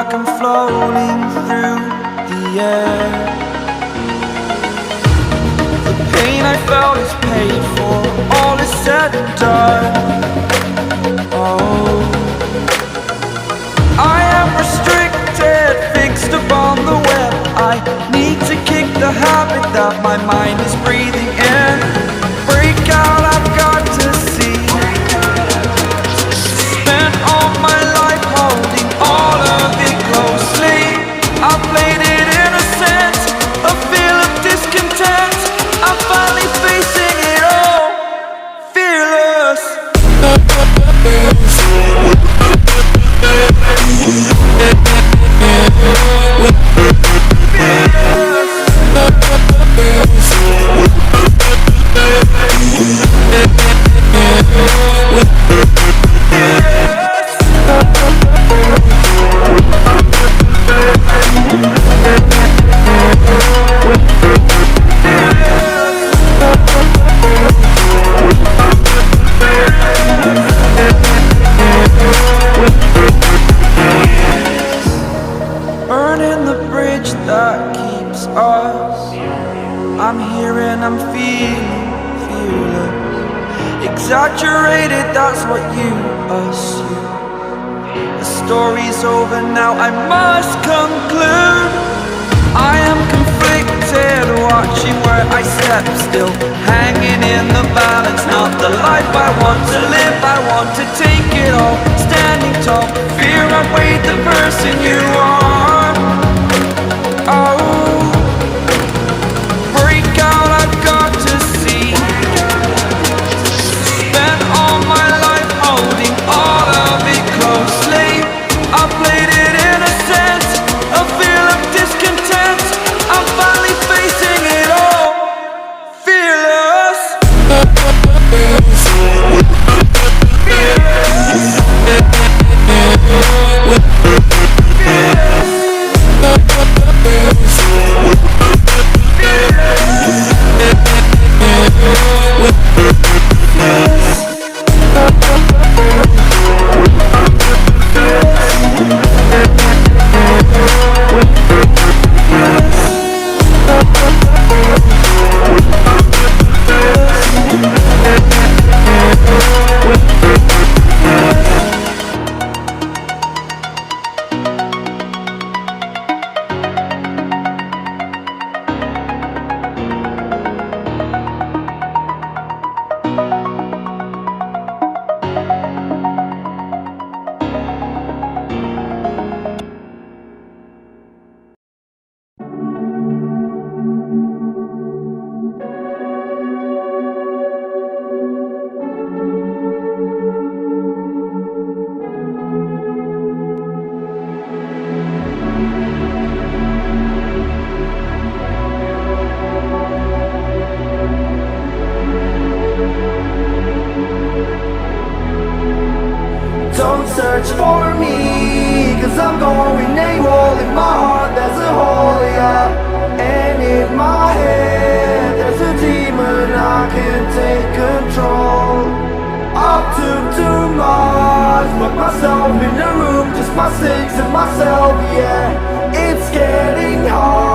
like I'm floating through the air. The pain I felt is paid for, all is said and done. Oh, I am restricted, fixed upon the web. I need to kick the habit that my mind is breathing in. Break out, I've got to see. Spent all my life holding all of it closely. I played it innocent, a feel of discontent. I'm finally facing it all, fearless. Burning the bridge that keeps us. I'm here and I'm feeling fearless. Exaggerated, that's what you assume. The story's over now, I must conclude. I am conflicted, watching where I step still, hanging in the balance. Not the life I want to live, I want to take it all. Standing tall, fear outweighed the person you are. Oh, break out, I've got to see. Spent all my life holding all of it closely. I played it innocent, a feel of discontent. I'm finally facing it all, fearless. Don't search for me, cause I'm going AWOL. In my heart there's a hole, yeah. And in my head there's a demon, I can't take control. Up to Mars, lock myself in a room, just my sticks and myself, yeah. It's getting hard.